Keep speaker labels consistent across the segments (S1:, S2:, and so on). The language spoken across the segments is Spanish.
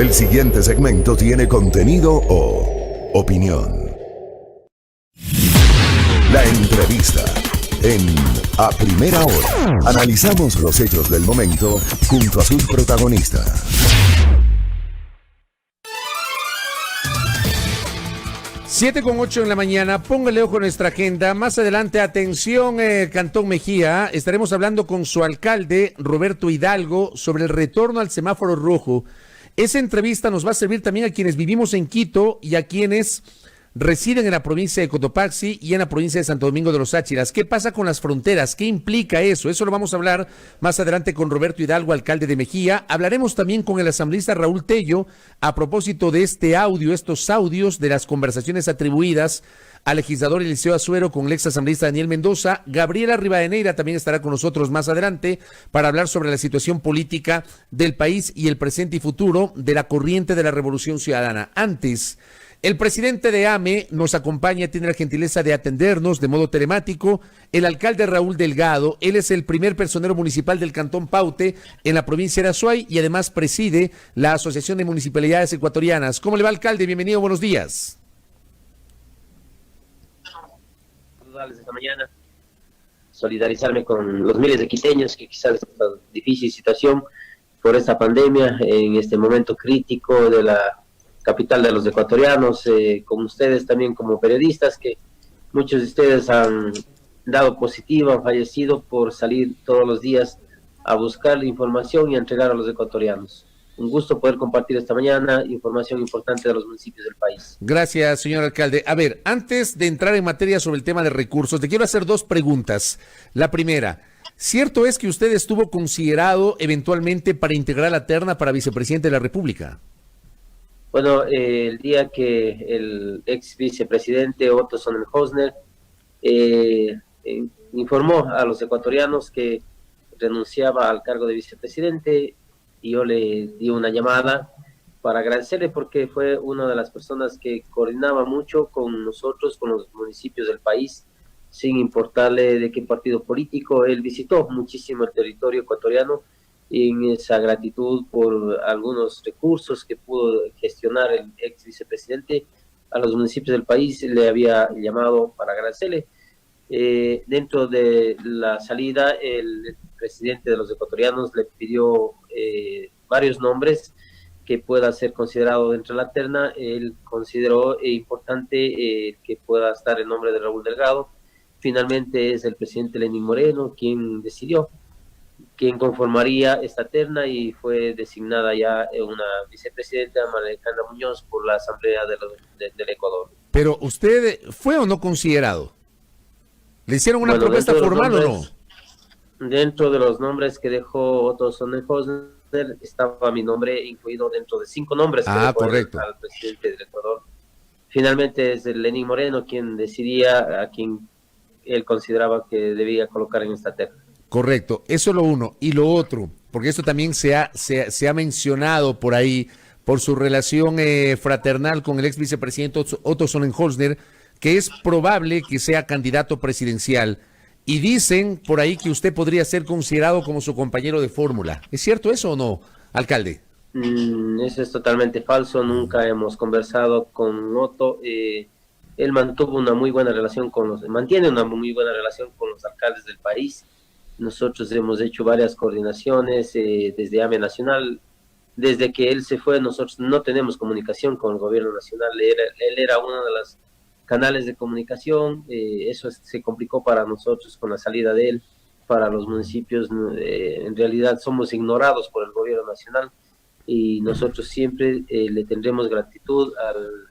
S1: El siguiente segmento tiene contenido o opinión. La entrevista en A Primera Hora. Analizamos los hechos del momento junto a sus protagonistas.
S2: 7:08 en la mañana, póngale ojo a nuestra agenda. Más adelante, atención, Cantón Mejía, estaremos hablando con su alcalde, Roberto Hidalgo, sobre el retorno al semáforo rojo. Esa entrevista nos va a servir también a quienes vivimos en Quito y a quienes residen en la provincia de Cotopaxi y en la provincia de Santo Domingo de los Áchiras. ¿Qué pasa con las fronteras? ¿Qué implica eso? Eso lo vamos a hablar más adelante con Roberto Hidalgo, alcalde de Mejía. Hablaremos también con el asambleísta Raúl Tello a propósito de estos audios de las conversaciones atribuidas al legislador Eliseo Azuero con el ex asambleísta Daniel Mendoza. Gabriela Rivadeneira también estará con nosotros más adelante para hablar sobre la situación política del país y el presente y futuro de la corriente de la Revolución Ciudadana. Antes, el presidente de AME nos acompaña, tiene la gentileza de atendernos de modo telemático, el alcalde Raúl Delgado. Él es el primer personero municipal del Cantón Paute en la provincia de Azuay y además preside la Asociación de Municipalidades Ecuatorianas. ¿Cómo le va, alcalde? Bienvenido, buenos días.
S3: Saludarles esta mañana, solidarizarme con los miles de quiteños que quizás están en esta difícil situación por esta pandemia, en este momento crítico de la capital de los ecuatorianos, con ustedes también como periodistas, que muchos de ustedes han dado positivo, han fallecido por salir todos los días a buscar la información y a entregar a los ecuatorianos. Un gusto poder compartir esta mañana información importante de los municipios del país.
S2: Gracias, señor alcalde. A ver, antes de entrar en materia sobre el tema de recursos, te quiero hacer dos preguntas. La primera, ¿cierto es que usted estuvo considerado eventualmente para integrar la terna para vicepresidente de la República?
S3: Bueno, el día que el ex vicepresidente Otto Sonnenhosner informó a los ecuatorianos que renunciaba al cargo de vicepresidente, y yo le di una llamada para agradecerle porque fue una de las personas que coordinaba mucho con nosotros, con los municipios del país, sin importarle de qué partido político. Él visitó muchísimo el territorio ecuatoriano y en esa gratitud por algunos recursos que pudo gestionar el ex vicepresidente a los municipios del país, le había llamado para agradecerle. Dentro de la salida, el presidente de los ecuatorianos le pidió varios nombres que pueda ser considerado dentro de la terna. Él consideró importante que pueda estar el nombre de Raúl Delgado. Finalmente es el presidente Lenín Moreno quien decidió quién conformaría esta terna y fue designada ya una vicepresidenta, María Alejandra Muñoz, por la Asamblea del Ecuador.
S2: Pero usted, ¿fue o no considerado? ¿Le hicieron una propuesta formal o no?
S3: Dentro de los nombres que dejó Otto Sonnenhosner estaba mi nombre incluido dentro de 5 nombres que dejó
S2: correcto.
S3: Al presidente del Ecuador. Finalmente es el Lenín Moreno quien decidía a quien él consideraba que debía colocar en esta terna.
S2: Correcto, eso es lo uno. Y lo otro, porque esto también se ha mencionado por ahí, por su relación fraternal con el ex vicepresidente Otto Sonnenhosner, que es probable que sea candidato presidencial. Y dicen por ahí que usted podría ser considerado como su compañero de fórmula. ¿Es cierto eso o no, alcalde?
S3: Eso es totalmente falso. Nunca hemos conversado con Otto. Él mantiene una muy buena relación con los alcaldes del país. Nosotros hemos hecho varias coordinaciones desde AME Nacional. Desde que él se fue, nosotros no tenemos comunicación con el gobierno nacional. Él era uno de los canales de comunicación. Eso se complicó para nosotros con la salida de él. Para los municipios, en realidad somos ignorados por el gobierno nacional y nosotros siempre le tendremos gratitud al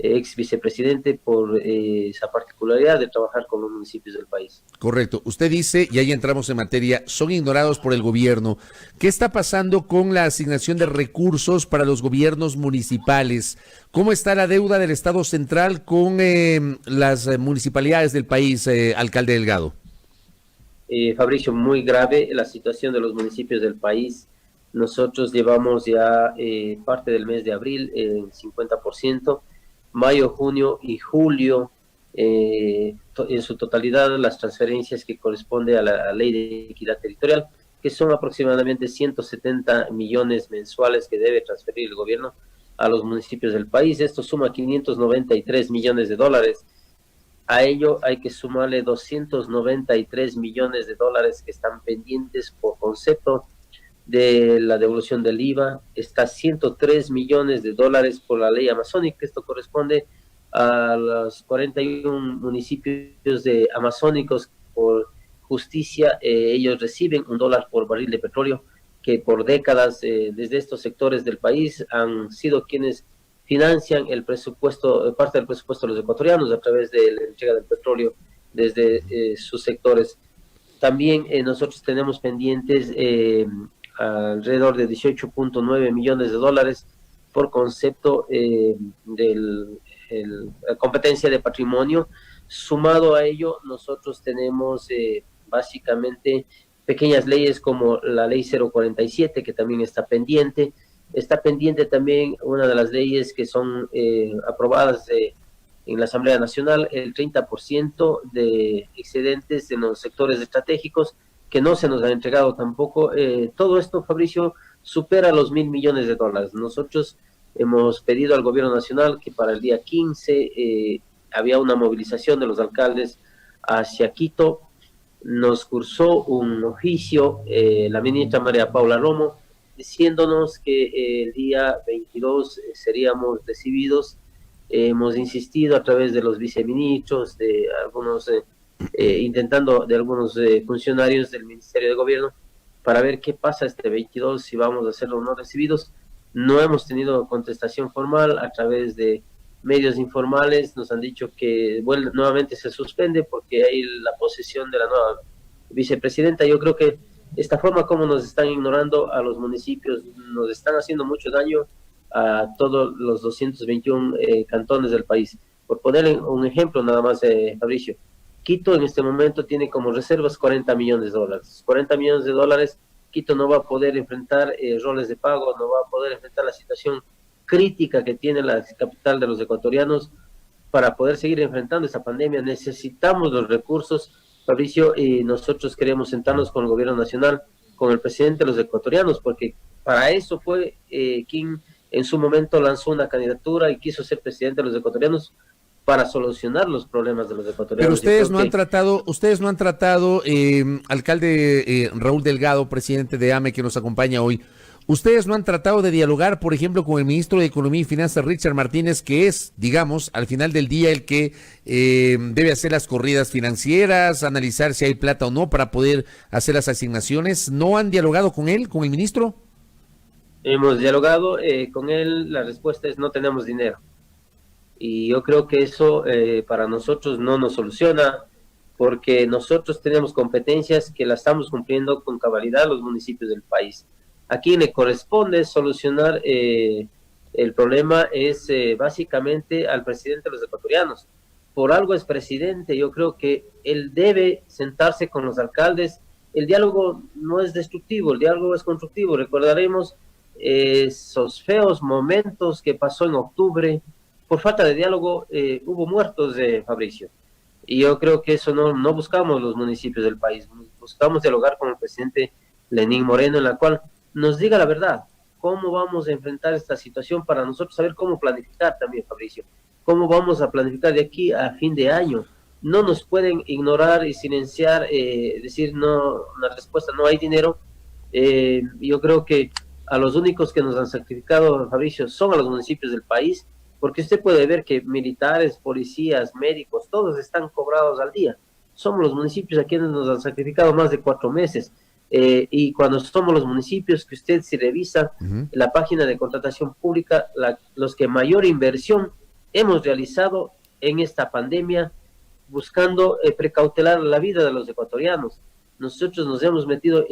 S3: ex vicepresidente por esa particularidad de trabajar con los municipios del país.
S2: Correcto. Usted dice, y ahí entramos en materia, son ignorados por el gobierno. ¿Qué está pasando con la asignación de recursos para los gobiernos municipales? ¿Cómo está la deuda del Estado central con las municipalidades del país, alcalde Delgado?
S3: Fabricio, muy grave la situación de los municipios del país. Nosotros llevamos ya parte del mes de abril en 50%, mayo, junio y julio en su totalidad las transferencias que corresponde a la ley de equidad territorial que son aproximadamente 170 millones mensuales que debe transferir el gobierno a los municipios del país. Esto suma 593 millones de dólares. A ello hay que sumarle 293 millones de dólares que están pendientes por concepto de la devolución del IVA. Está 103 millones de dólares por la ley amazónica. Esto corresponde a los 41 municipios de amazónicos. Por justicia, ellos reciben $1 por barril de petróleo, que por décadas desde estos sectores del país han sido quienes financian el presupuesto, parte del presupuesto de los ecuatorianos a través de la entrega del petróleo desde sus sectores. También nosotros tenemos pendientes alrededor de 18.9 millones de dólares por concepto de la competencia de patrimonio. Sumado a ello, nosotros tenemos básicamente pequeñas leyes como la ley 047, que también está pendiente. Está pendiente también una de las leyes que son aprobadas en la Asamblea Nacional, el 30% de excedentes en los sectores estratégicos, que no se nos han entregado tampoco. Todo esto, Fabricio, supera los 1.000 millones de dólares. Nosotros hemos pedido al gobierno nacional que para el día 15 había una movilización de los alcaldes hacia Quito. Nos cursó un oficio la ministra María Paula Romo, diciéndonos que el día 22 seríamos recibidos. Hemos insistido a través de los viceministros, de algunos intentando de algunos funcionarios del Ministerio de Gobierno para ver qué pasa este 22, si vamos a ser o no recibidos. No hemos tenido contestación formal. A través de medios informales nos han dicho que nuevamente se suspende porque hay la posesión de la nueva vicepresidenta. Yo creo que esta forma como nos están ignorando a los municipios, nos están haciendo mucho daño a todos los 221 cantones del país. Por poner un ejemplo nada más, Fabricio, Quito en este momento tiene como reservas 40 millones de dólares. 40 millones de dólares, Quito no va a poder enfrentar roles de pago, no va a poder enfrentar la situación crítica que tiene la capital de los ecuatorianos para poder seguir enfrentando esta pandemia. Necesitamos los recursos, Fabricio, y nosotros queremos sentarnos con el gobierno nacional, con el presidente de los ecuatorianos, porque para eso fue quien en su momento lanzó una candidatura y quiso ser presidente de los ecuatorianos, para solucionar los problemas de los ecuatorianos.
S2: Pero ustedes no han tratado, alcalde Raúl Delgado, presidente de AME, que nos acompaña hoy, ustedes no han tratado de dialogar, por ejemplo, con el ministro de Economía y Finanzas, Richard Martínez, que es, digamos, al final del día el que debe hacer las corridas financieras, analizar si hay plata o no para poder hacer las asignaciones. ¿No han dialogado con él, con el ministro?
S3: Hemos dialogado con él, la respuesta es no tenemos dinero. Y yo creo que eso para nosotros no nos soluciona, porque nosotros tenemos competencias que las estamos cumpliendo con cabalidad los municipios del país. A quien le corresponde solucionar el problema es básicamente al presidente de los ecuatorianos. Por algo es presidente. Yo creo que él debe sentarse con los alcaldes. El diálogo no es destructivo, el diálogo es constructivo. Recordaremos esos feos momentos que pasó en octubre. Por falta de diálogo hubo muertos, Fabricio. Y yo creo que eso no buscamos los municipios del país. Buscamos dialogar con el presidente Lenín Moreno, en la cual nos diga la verdad. ¿Cómo vamos a enfrentar esta situación para nosotros saber cómo planificar también, Fabricio? ¿Cómo vamos a planificar de aquí a fin de año? No nos pueden ignorar y silenciar, decir no, una respuesta, no hay dinero. Yo creo que a los únicos que nos han sacrificado, Fabricio, son a los municipios del país, porque usted puede ver que militares, policías, médicos, todos están cobrados al día. Somos los municipios a quienes nos han sacrificado más de 4 meses. Y cuando somos los municipios que usted si revisa la página de contratación pública, los que mayor inversión hemos realizado en esta pandemia, buscando precautelar la vida de los ecuatorianos. Nosotros nos hemos metido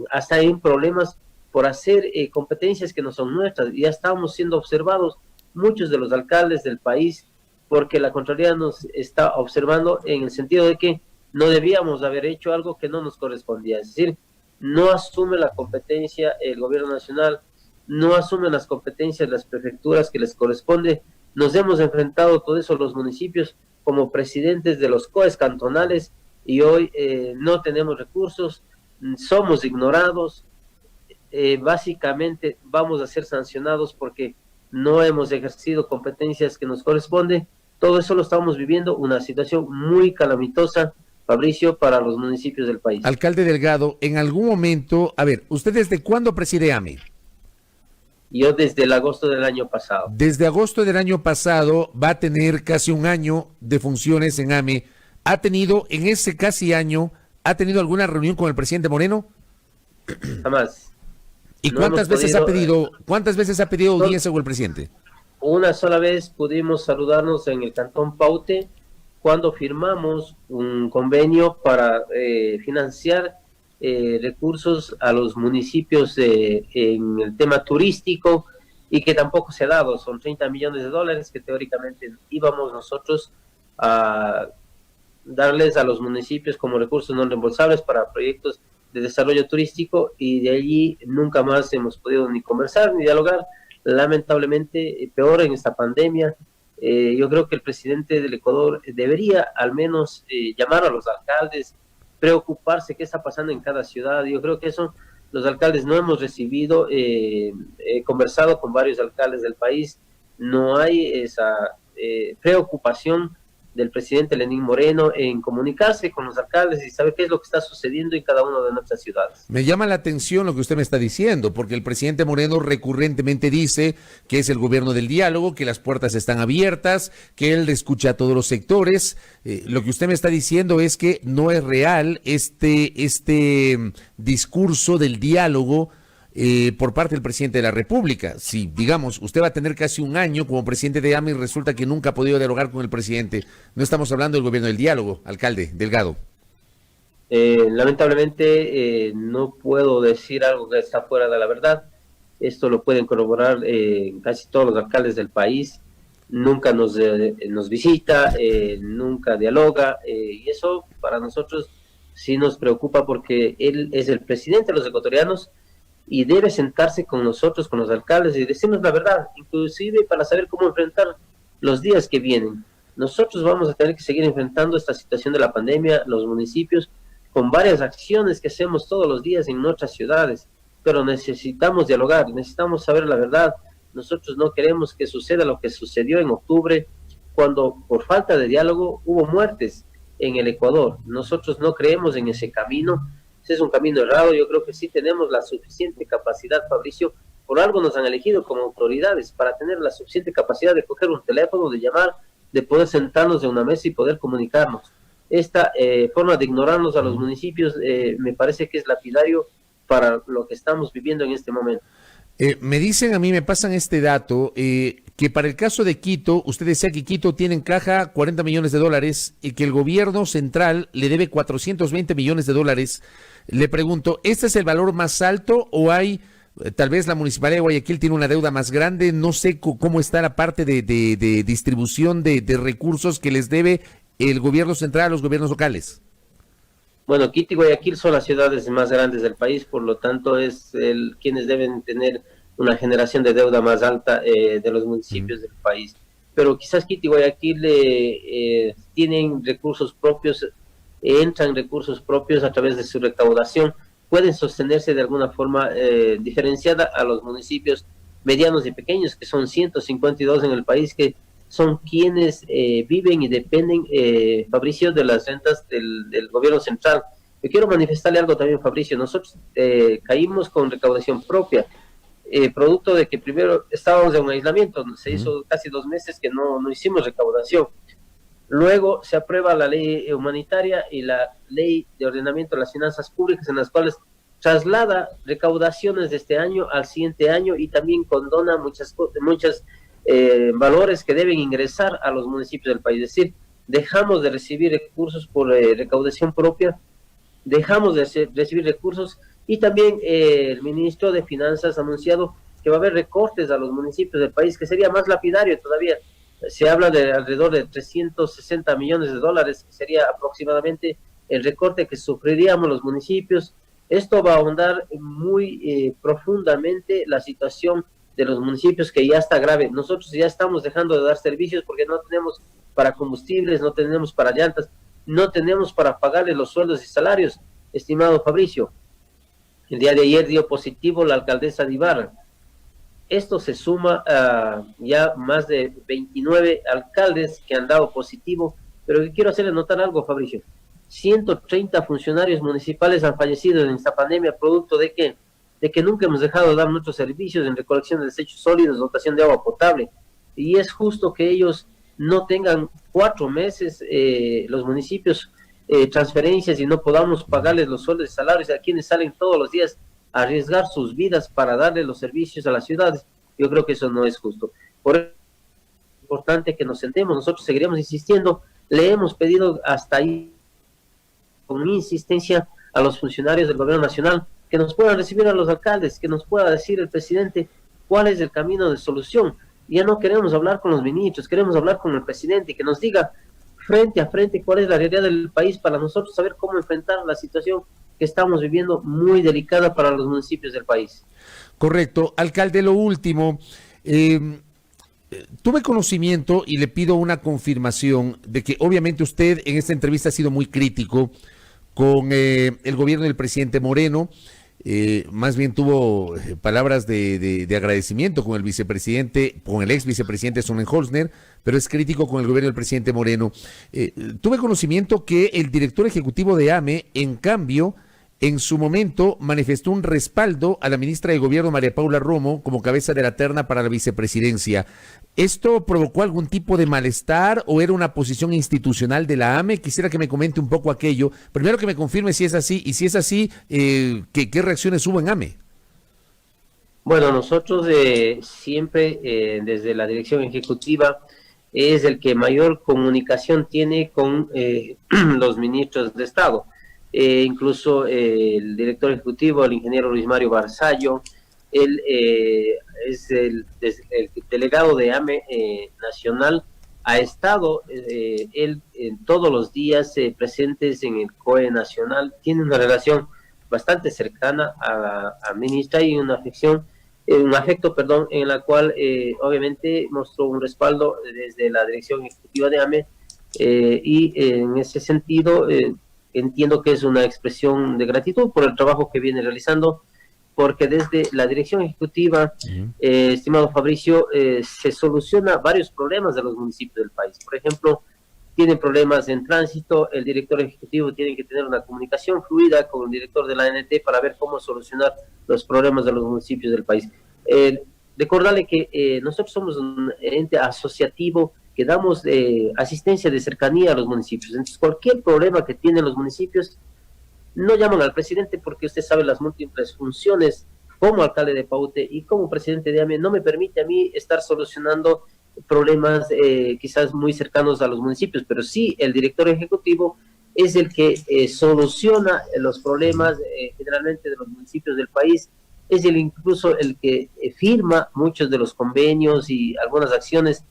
S3: hasta en problemas por hacer competencias que no son nuestras. Ya estamos siendo observados muchos de los alcaldes del país, porque la Contraloría nos está observando en el sentido de que no debíamos haber hecho algo que no nos correspondía. Es decir, no asume la competencia el gobierno nacional, no asumen las competencias las prefecturas que les corresponde. Nos hemos enfrentado todo eso los municipios como presidentes de los COEs cantonales y hoy no tenemos recursos, somos ignorados, básicamente vamos a ser sancionados porque no hemos ejercido competencias que nos corresponden. Todo eso lo estamos viviendo, una situación muy calamitosa, Fabricio, para los municipios del país.
S2: Alcalde Delgado, en algún momento, a ver, ¿usted desde cuándo preside AME?
S3: Yo desde el agosto del año pasado.
S2: Desde agosto del año pasado va a tener casi un año de funciones en AME. ¿Ha tenido, en ese casi año, ha tenido alguna reunión con el presidente Moreno?
S3: Jamás.
S2: ¿Y
S3: no
S2: cuántas veces ha pedido audiencia con el presidente?
S3: Una sola vez pudimos saludarnos en el Cantón Paute cuando firmamos un convenio para financiar recursos a los municipios en el tema turístico y que tampoco se ha dado. Son 30 millones de dólares que teóricamente íbamos nosotros a darles a los municipios como recursos no reembolsables para proyectos de desarrollo turístico, y de allí nunca más hemos podido ni conversar ni dialogar. Lamentablemente, peor en esta pandemia. Yo creo que el presidente del Ecuador debería al menos llamar a los alcaldes, preocuparse qué está pasando en cada ciudad. Yo creo que eso los alcaldes no hemos recibido. He conversado con varios alcaldes del país, no hay esa preocupación del presidente Lenín Moreno en comunicarse con los alcaldes y saber qué es lo que está sucediendo en cada una de nuestras ciudades.
S2: Me llama la atención lo que usted me está diciendo, porque el presidente Moreno recurrentemente dice que es el gobierno del diálogo, que las puertas están abiertas, que él escucha a todos los sectores. Lo que usted me está diciendo es que no es real este discurso del diálogo por parte del presidente de la República. Si, digamos, usted va a tener casi un año como presidente de AME y resulta que nunca ha podido dialogar con el presidente, no estamos hablando del gobierno del diálogo, alcalde Delgado.
S3: Lamentablemente no puedo decir algo que está fuera de la verdad. Esto lo pueden corroborar casi todos los alcaldes del país. Nunca nos visita, nunca dialoga, y eso para nosotros sí nos preocupa porque él es el presidente de los ecuatorianos y debe sentarse con nosotros, con los alcaldes, y decirnos la verdad, inclusive para saber cómo enfrentar los días que vienen. Nosotros vamos a tener que seguir enfrentando esta situación de la pandemia, los municipios, con varias acciones que hacemos todos los días en nuestras ciudades, pero necesitamos dialogar, necesitamos saber la verdad. Nosotros no queremos que suceda lo que sucedió en octubre, cuando por falta de diálogo hubo muertes en el Ecuador. Nosotros no creemos en ese camino. Ese es un camino errado. Yo creo que sí tenemos la suficiente capacidad, Fabricio, por algo nos han elegido como autoridades, para tener la suficiente capacidad de coger un teléfono, de llamar, de poder sentarnos en una mesa y poder comunicarnos. Esta forma de ignorarnos a los municipios me parece que es lapidario para lo que estamos viviendo en este momento.
S2: Me dicen a mí, me pasan este dato, que para el caso de Quito, usted decía que Quito tiene en caja 40 millones de dólares y que el gobierno central le debe 420 millones de dólares. Le pregunto, ¿este es el valor más alto o hay, tal vez la Municipalidad de Guayaquil tiene una deuda más grande? No sé cómo está la parte de distribución de recursos que les debe el gobierno central a los gobiernos locales.
S3: Bueno, Quito y Guayaquil son las ciudades más grandes del país, por lo tanto es quienes deben tener una generación de deuda más alta de los municipios del país. Pero quizás Quito y Guayaquil tienen recursos propios, entran recursos propios a través de su recaudación, pueden sostenerse de alguna forma diferenciada a los municipios medianos y pequeños, que son 152 en el país, que son quienes viven y dependen, Fabricio, de las rentas del gobierno central. Yo quiero manifestarle algo también, Fabricio. Nosotros caímos con recaudación propia, producto de que primero estábamos en un aislamiento, se hizo casi 2 meses que no hicimos recaudación. Luego se aprueba la ley humanitaria y la ley de ordenamiento de las finanzas públicas, en las cuales traslada recaudaciones de este año al siguiente año y también condona muchas valores que deben ingresar a los municipios del país. Es decir, dejamos de recibir recursos por recaudación propia, dejamos de recibir recursos, y también el ministro de Finanzas ha anunciado que va a haber recortes a los municipios del país, que sería más lapidario todavía. Se habla de alrededor de 360 millones de dólares, que sería aproximadamente el recorte que sufriríamos los municipios. Esto va a ahondar muy profundamente la situación de los municipios, que ya está grave. Nosotros ya estamos dejando de dar servicios porque no tenemos para combustibles, no tenemos para llantas, no tenemos para pagarle los sueldos y salarios, estimado Fabricio. El día de ayer dio positivo la alcaldesa de Ibarra. Esto se suma a ya más de 29 alcaldes que han dado positivo, pero que quiero hacerle notar algo, Fabricio. 130 funcionarios municipales han fallecido en esta pandemia, producto de que nunca hemos dejado de dar nuestros servicios en recolección de desechos sólidos, dotación de agua potable. Y es justo que ellos no tengan 4 meses, los municipios, transferencias y no podamos pagarles los sueldos y salarios a quienes salen todos los días a arriesgar sus vidas para darle los servicios a las ciudades. Yo creo que eso no es justo. Por eso es importante que nos sentemos, nosotros seguiremos insistiendo, le hemos pedido hasta ahí con insistencia a los funcionarios del gobierno nacional que nos puedan recibir a los alcaldes, que nos pueda decir el presidente cuál es el camino de solución. Ya no queremos hablar con los ministros, queremos hablar con el presidente, que nos diga frente a frente cuál es la realidad del país para nosotros saber cómo enfrentar la situación que estamos viviendo, muy delicada para los municipios del país.
S2: Correcto. Alcalde, lo último, tuve conocimiento y le pido una confirmación de que obviamente usted en esta entrevista ha sido muy crítico con el gobierno del presidente Moreno. Más bien tuvo palabras de agradecimiento con el vicepresidente, con el ex vicepresidente Sonnenholzner, pero es crítico con el gobierno del presidente Moreno. Tuve conocimiento que el director ejecutivo de AME, en cambio, en su momento manifestó un respaldo a la ministra de Gobierno, María Paula Romo, como cabeza de la terna para la vicepresidencia. ¿Esto provocó algún tipo de malestar o era una posición institucional de la AME? Quisiera que me comente un poco aquello. Primero que me confirme si es así, y si es así, ¿qué reacciones hubo en AME?
S3: Bueno, nosotros siempre desde la dirección ejecutiva es el que mayor comunicación tiene con los ministros de Estado. Incluso el director ejecutivo, el ingeniero Luis Mario Barzallo, él es el delegado de AME nacional, ha estado él en todos los días presentes en el COE nacional, tiene una relación bastante cercana a ministra y un afecto, en la cual obviamente mostró un respaldo desde la dirección ejecutiva de AME y en ese sentido entiendo que es una expresión de gratitud por el trabajo que viene realizando, porque desde la dirección ejecutiva, estimado Fabricio, se soluciona varios problemas de los municipios del país. Por ejemplo, tienen problemas en tránsito, el director ejecutivo tiene que tener una comunicación fluida con el director de la ANT para ver cómo solucionar los problemas de los municipios del país. Recordarle que nosotros somos un ente asociativo que damos asistencia de cercanía a los municipios. Entonces, cualquier problema que tienen los municipios, no llaman al presidente porque usted sabe las múltiples funciones como alcalde de Paute y como presidente de AME, no me permite a mí estar solucionando problemas quizás muy cercanos a los municipios, pero sí el director ejecutivo es el que soluciona los problemas generalmente de los municipios del país, es incluso el que firma muchos de los convenios y algunas acciones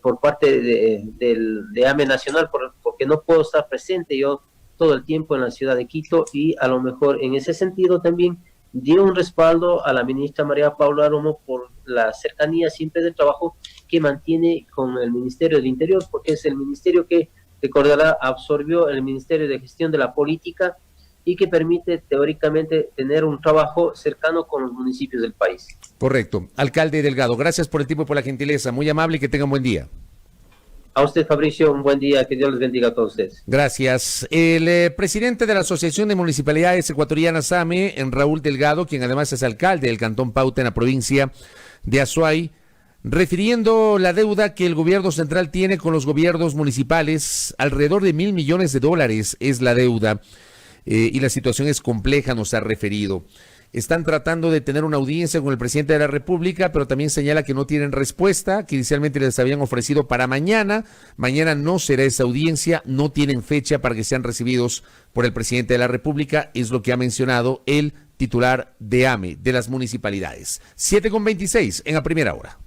S3: por parte de AME Nacional, porque no puedo estar presente yo todo el tiempo en la ciudad de Quito, y a lo mejor en ese sentido también dio un respaldo a la ministra María Paula Romo por la cercanía siempre del trabajo que mantiene con el Ministerio del Interior, porque es el ministerio que, recordará, absorbió el Ministerio de Gestión de la Política y que permite teóricamente tener un trabajo cercano con los municipios del país.
S2: Correcto. Alcalde Delgado, gracias por el tiempo y por la gentileza. Muy amable y que tengan buen día.
S3: A usted, Fabricio, un buen día. Que Dios les bendiga a todos ustedes.
S2: Gracias. El presidente de la Asociación de Municipalidades Ecuatorianas, AME, Raúl Delgado, quien además es alcalde del Cantón Pauta en la provincia de Azuay, refiriendo la deuda que el gobierno central tiene con los gobiernos municipales, alrededor de $1.000 millones es la deuda. Y la situación es compleja, nos ha referido. Están tratando de tener una audiencia con el presidente de la República, pero también señala que no tienen respuesta, que inicialmente les habían ofrecido para mañana. Mañana no será esa audiencia, no tienen fecha para que sean recibidos por el presidente de la República, es lo que ha mencionado el titular de AME, de las municipalidades. 7:26 en la primera hora.